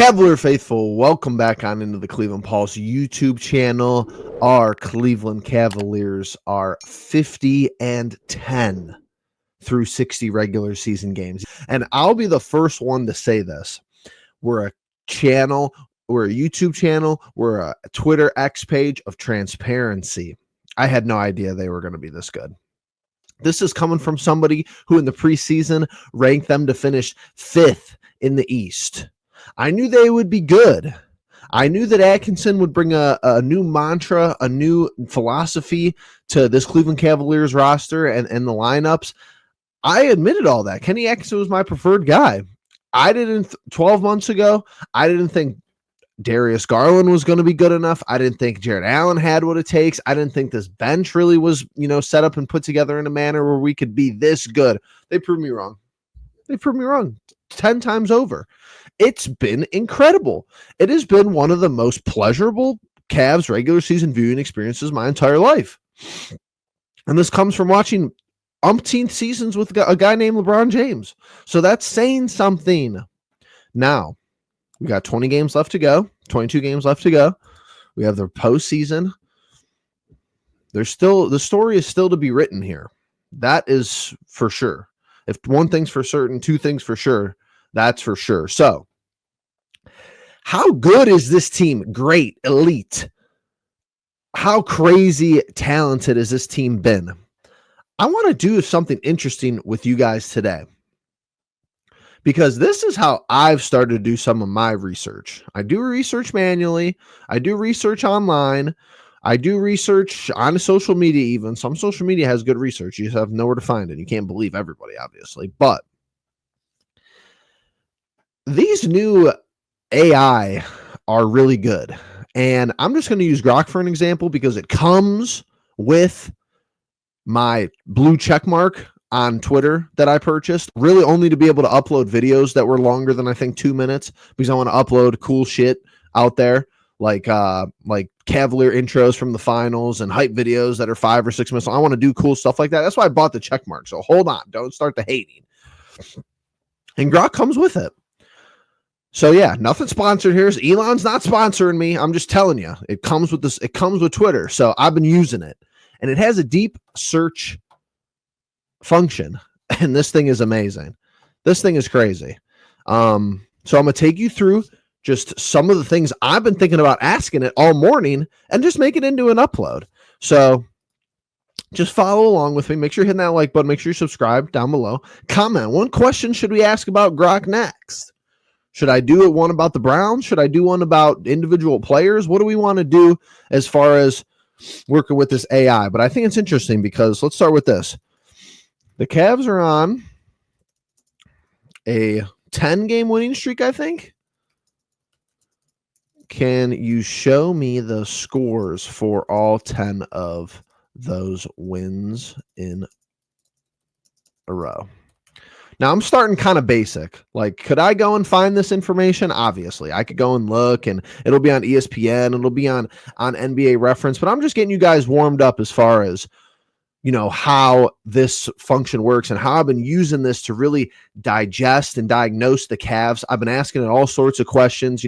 Cavalier faithful, welcome back on into the Cleveland Pulse YouTube channel. Our Cleveland Cavaliers are 50-10 through 60 regular season games. And I'll be the first one to say this. We're a channel, we're a YouTube channel, we're a Twitter X page of transparency. I had no idea they were going to be this good. This is coming from somebody who in the preseason ranked them to finish 5th in the East. I knew they would be good. I knew that Atkinson would bring a new mantra, a new philosophy to this Cleveland Cavaliers roster and the lineups. I admitted all that. Kenny Atkinson was my preferred guy. 12 months ago, I didn't think Darius Garland was going to be good enough. I didn't think Jarrett Allen had what it takes. I didn't think this bench really was, set up and put together in a manner where we could be this good. They proved me wrong. 10 times over. It's been incredible. It has been one of the most pleasurable Cavs regular season viewing experiences my entire life. And this comes from watching umpteenth seasons with a guy named LeBron James. So that's saying something. Now, we got 20 games left to go, 22 games left to go. We have the postseason. The story is still to be written here. That is for sure. If one thing's for certain, two things for sure, that's for sure. So, how good is this team? Great, elite. How crazy talented has this team been? I want to do something interesting with you guys today, because this is how I've started to do some of my research. I do research manually. I do research online. I do research on social media even. Some social media has good research. You just have nowhere to find it. You can't believe everybody, obviously. But these new AI are really good. And I'm just going to use Grok for an example because it comes with my blue check mark on Twitter that I purchased, really only to be able to upload videos that were longer than I think 2 minutes, because I want to upload cool shit out there like Cavalier intros from the finals and hype videos that are 5 or 6 minutes long. I want to do cool stuff like that. That's why I bought the check mark. So hold on, don't start the hating. And Grok comes with it. So yeah, nothing sponsored here. Elon's not sponsoring me. I'm just telling you, it comes with this. It comes with Twitter. So I've been using it, and it has a deep search function, and this thing is amazing. This thing is crazy. So I'm gonna take you through just some of the things I've been thinking about asking it all morning, and just make it into an upload. So just follow along with me. Make sure you're hitting that like button. Make sure you subscribe down below. Comment. What question should we ask about Grok next? Should I do one about the Browns? Should I do one about individual players? What do we want to do as far as working with this AI? But I think it's interesting because let's start with this. The Cavs are on a 10-game winning streak, I think. Can you show me the scores for all 10 of those wins in a row? Now, I'm starting kind of basic. Like, could I go and find this information? Obviously, I could go and look, and it'll be on ESPN. It'll be on NBA Reference. But I'm just getting you guys warmed up as far as, how this function works and how I've been using this to really digest and diagnose the Cavs. I've been asking it all sorts of questions.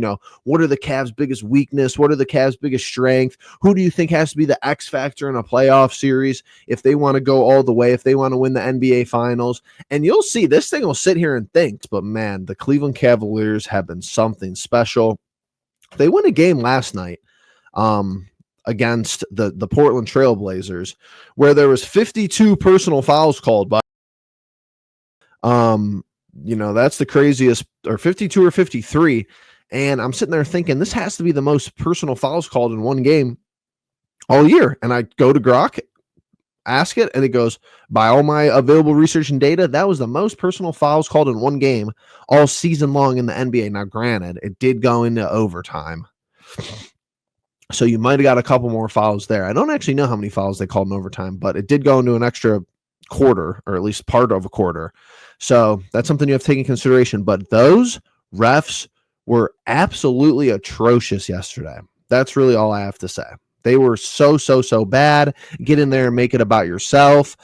What are the Cavs' biggest weakness? What are the Cavs' biggest strength? Who do you think has to be the X factor in a playoff series if they want to go all the way, if they want to win the NBA Finals? And you'll see this thing will sit here and think, but man, the Cleveland Cavaliers have been something special. They won a game last night. Against the Portland Trail Blazers, where there was 52 personal fouls called by, that's the craziest, or 52 or 53. And I'm sitting there thinking this has to be the most personal fouls called in one game all year. And I go to Grok, ask it, and it goes, by all my available research and data, that was the most personal fouls called in one game all season long in the NBA. Now, granted, it did go into overtime. So you might have got a couple more fouls there. I don't actually know how many fouls they called in overtime, but it did go into an extra quarter, or at least part of a quarter. So that's something you have to take in consideration. But those refs were absolutely atrocious yesterday. That's really all I have to say. They were so bad. Get in there and make it about yourself.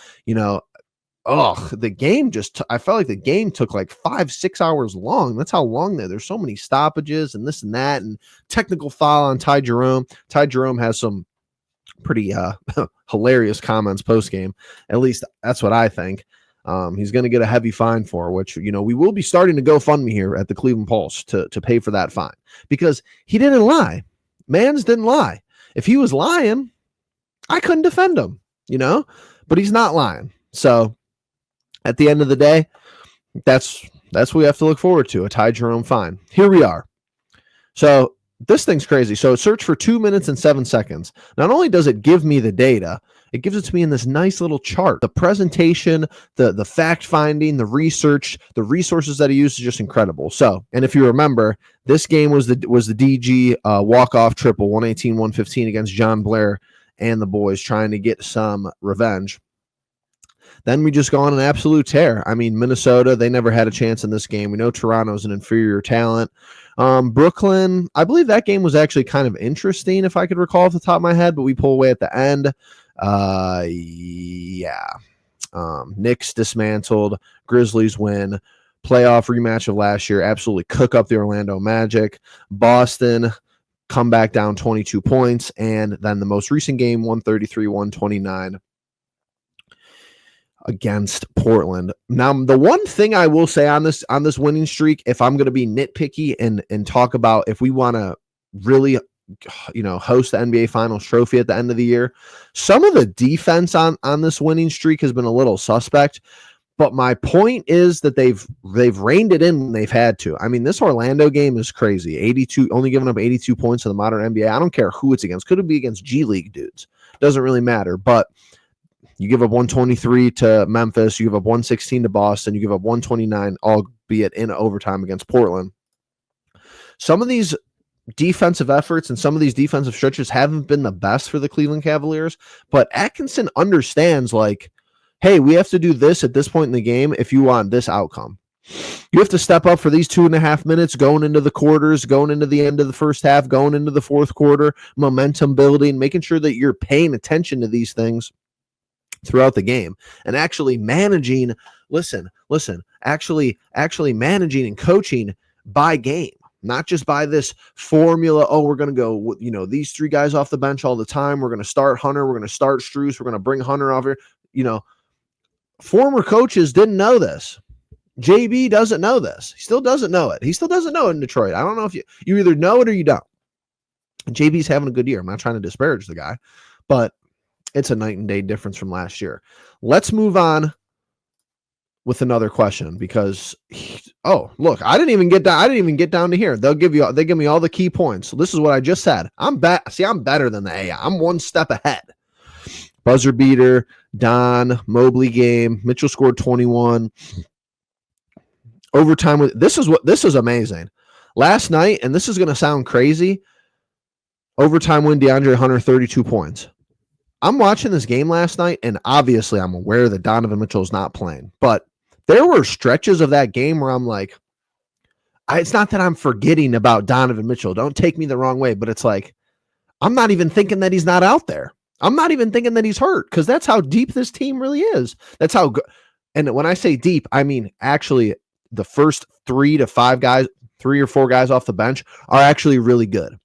the game I felt like the game took like 5-6 hours long. That's how long there's so many stoppages and this and that, and technical foul on Ty Jerome. Ty Jerome has some pretty hilarious comments post game. At least that's what I think. He's going to get a heavy fine for, which, we will be starting to GoFundMe here at the Cleveland Pulse to pay for that fine, because he didn't lie. Mans didn't lie. If he was lying, I couldn't defend him, but he's not lying. So at the end of the day, that's what we have to look forward to, a Ty Jerome fine. Here we are. So this thing's crazy. So search for 2 minutes and 7 seconds. Not only does it give me the data, it gives it to me in this nice little chart. The presentation, the fact finding, the research, the resources that he used is just incredible. So, and if you remember, this game was the DG walk-off triple, 118-115 against John Blair and the boys, trying to get some revenge. Then we just go on an absolute tear. I mean, Minnesota, they never had a chance in this game. We know Toronto's an inferior talent. Brooklyn, I believe that game was actually kind of interesting, if I could recall off the top of my head, but we pull away at the end. Knicks dismantled, Grizzlies win, playoff rematch of last year, absolutely cook up the Orlando Magic. Boston come back down 22 points, and then the most recent game, 133-129 against Portland. Now, the one thing I will say on this winning streak, if I'm going to be nitpicky and talk about if we want to really host the NBA Finals trophy at the end of the year, some of the defense on this winning streak has been a little suspect, but my point is that they've reined it in when they've had to. I mean, this Orlando game is crazy. 82, only giving up 82 points in the modern NBA. I don't care who it's against. Could it be against G League dudes? Doesn't really matter, but you give up 123 to Memphis, you give up 116 to Boston, you give up 129, albeit in overtime against Portland. Some of these defensive efforts and some of these defensive stretches haven't been the best for the Cleveland Cavaliers, but Atkinson understands, like, hey, we have to do this at this point in the game if you want this outcome. You have to step up for these 2.5 minutes going into the quarters, going into the end of the first half, going into the fourth quarter, momentum building, making sure that you're paying attention to these things throughout the game and actually managing, actually managing and coaching by game, not just by this formula. Oh, we're going to go, these three guys off the bench all the time. We're going to start Hunter. We're going to start Strus. We're going to bring Hunter over here. Former coaches didn't know this. JB doesn't know this. He still doesn't know it. He still doesn't know it in Detroit. I don't know if you either know it or you don't. JB's having a good year. I'm not trying to disparage the guy, but it's a night and day difference from last year. Let's move on with another question, because look, I didn't even get down to here. They give me all the key points. So this is what I just said. I'm better than the AI. I'm one step ahead. Buzzer beater, Don Mobley game. Mitchell scored 21. Overtime this is amazing. Last night, and this is going to sound crazy, overtime win, DeAndre Hunter 32 points. I'm watching this game last night, and obviously I'm aware that Donovan Mitchell is not playing, but there were stretches of that game where I'm like, it's not that I'm forgetting about Donovan Mitchell. Don't take me the wrong way, but it's like, I'm not even thinking that he's not out there. I'm not even thinking that he's hurt, because that's how deep this team really is. That's how good. And when I say deep, I mean actually the first 3 or 4 guys off the bench are actually really good.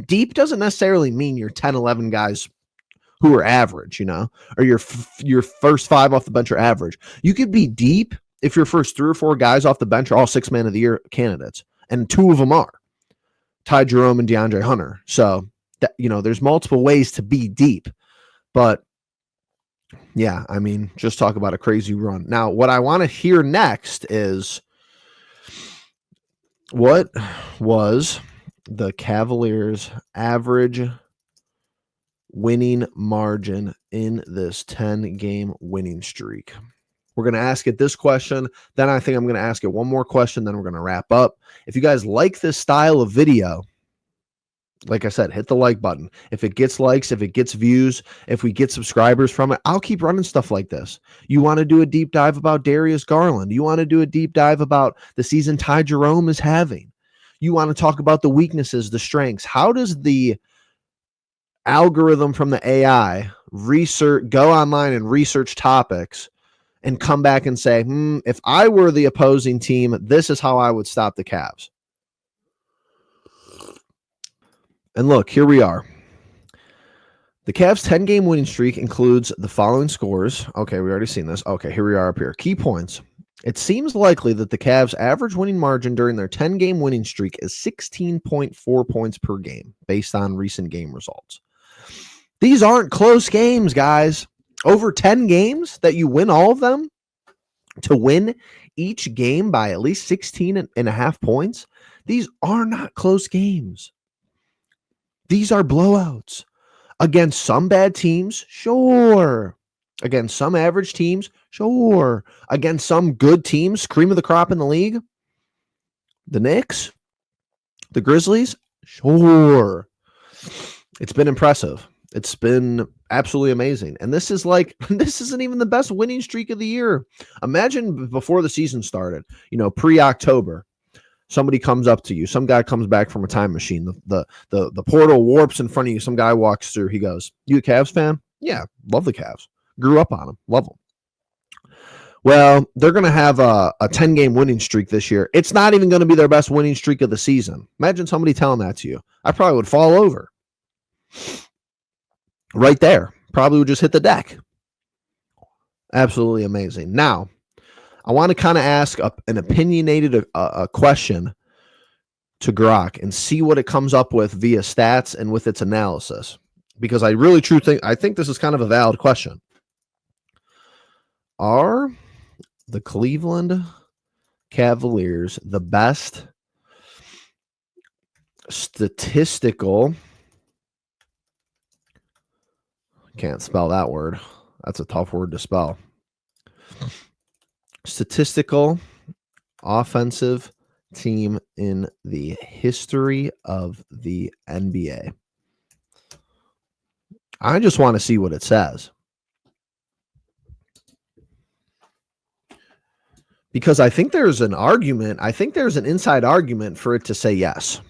Deep doesn't necessarily mean your 10, 11 guys who are average, or your first 5 off the bench are average. You could be deep if your first 3 or 4 guys off the bench are all 6 man of the year candidates, and 2 of them are Ty Jerome and DeAndre Hunter. So that, there's multiple ways to be deep, but yeah, I mean, just talk about a crazy run. Now, what I want to hear next is, what was the Cavaliers' average winning margin in this 10-game winning streak? We're going to ask it this question. Then I think I'm going to ask it one more question. Then we're going to wrap up. If you guys like this style of video, like I said, hit the like button. If it gets likes, if it gets views, if we get subscribers from it, I'll keep running stuff like this. You want to do a deep dive about Darius Garland. You want to do a deep dive about the season Ty Jerome is having. You want to talk about the weaknesses, the strengths. How does the algorithm from the AI go online and research topics and come back and say, if I were the opposing team, this is how I would stop the Cavs. And look, here we are. The Cavs' 10-game winning streak includes the following scores. Okay, we already seen this. Okay, here we are up here. Key points. It seems likely that the Cavs' average winning margin during their 10-game winning streak is 16.4 points per game, based on recent game results. These aren't close games, guys. Over 10 games that you win all of them, to win each game by at least 16 and a half points, these are not close games. These are blowouts. Against some bad teams, sure. Against some average teams, sure. Against some good teams, cream of the crop in the league, the Knicks, the Grizzlies, sure. It's been impressive. It's been absolutely amazing. And this isn't even the best winning streak of the year. Imagine before the season started, pre-October. Somebody comes up to you. Some guy comes back from a time machine. The portal warps in front of you. Some guy walks through. He goes, "You a Cavs fan?" "Yeah, love the Cavs. Grew up on them. Love them." Well, they're going to have a 10-game winning streak this year. It's not even going to be their best winning streak of the season. Imagine somebody telling that to you. I probably would fall over. Right there. Probably would just hit the deck. Absolutely amazing. Now, I want to kind of ask an opinionated a question to Grok and see what it comes up with via stats and with its analysis, because I really think this is kind of a valid question. Are the Cleveland Cavaliers the best statistical? Can't spell that word. That's a tough word to spell. Statistical offensive team in the history of the NBA. I just want to see what it says, because I think there's an argument. I think there's an inside argument for it to say yes.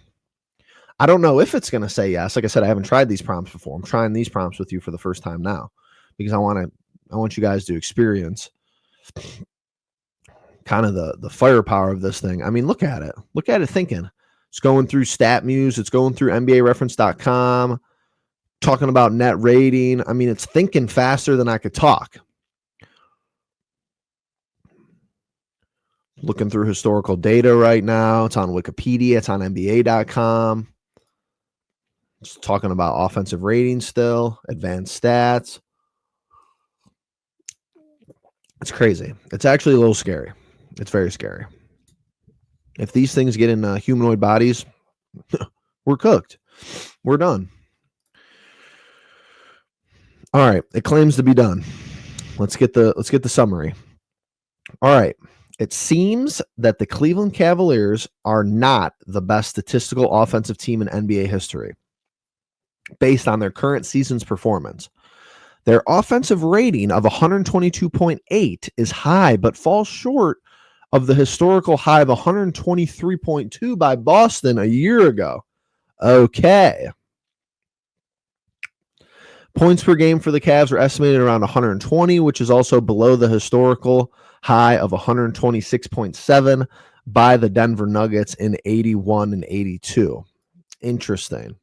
I don't know if it's going to say yes. Like I said, I haven't tried these prompts before. I'm trying these prompts with you for the first time now, because I want you guys to experience kind of the firepower of this thing. I mean, look at it. Look at it thinking. It's going through StatMuse. It's going through NBAReference.com, talking about net rating. I mean, it's thinking faster than I could talk. Looking through historical data right now. It's on Wikipedia. It's on NBA.com. It's talking about offensive rating still, advanced stats. It's crazy. It's actually a little scary. It's very scary. If these things get in humanoid bodies, we're cooked. We're done. All right. It claims to be done. Let's get the summary. All right. It seems that the Cleveland Cavaliers are not the best statistical offensive team in NBA history based on their current season's performance. Their offensive rating of 122.8 is high, but falls short of the historical high of 123.2 by Boston a year ago. Okay. Points per game for the Cavs are estimated around 120, which is also below the historical high of 126.7 by the Denver Nuggets in 81 and 82. Interesting.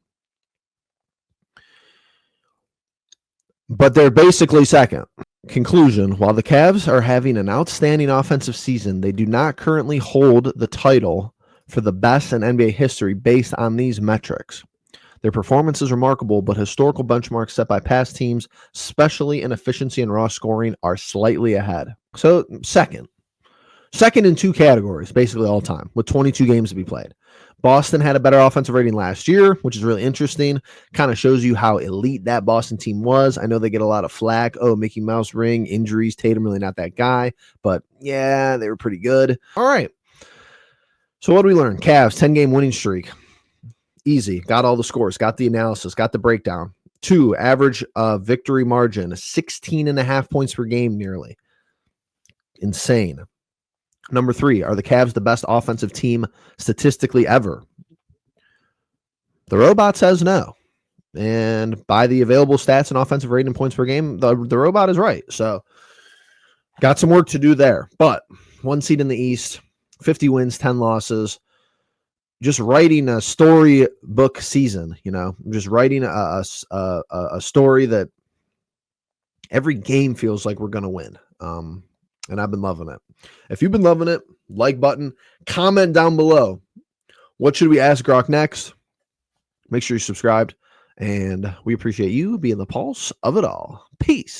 But they're basically second. Conclusion: while the Cavs are having an outstanding offensive season, they do not currently hold the title for the best in NBA history based on these metrics. Their performance is remarkable, but historical benchmarks set by past teams, especially in efficiency and raw scoring, are slightly ahead. So second in two categories, basically all time, with 22 games to be played. Boston had a better offensive rating last year, which is really interesting. Kind of shows you how elite that Boston team was. I know they get a lot of flack. Oh, Mickey Mouse ring, injuries, Tatum really not that guy. But yeah, they were pretty good. All right. So what do we learn? Cavs, 10-game winning streak. Easy. Got all the scores. Got the analysis. Got the breakdown. 2, average victory margin, 16.5 points per game nearly. Insane. Number 3, are the Cavs the best offensive team statistically ever? The robot says no. And by the available stats and offensive rating points per game, the robot is right. So got some work to do there, but 1 seed in the East, 50 wins, 10 losses. Just writing a storybook season, just writing a story that every game feels like we're going to win. And I've been loving it. If you've been loving it, like button, comment down below. What should we ask Grok next? Make sure you're subscribed, and we appreciate you being the pulse of it all. Peace.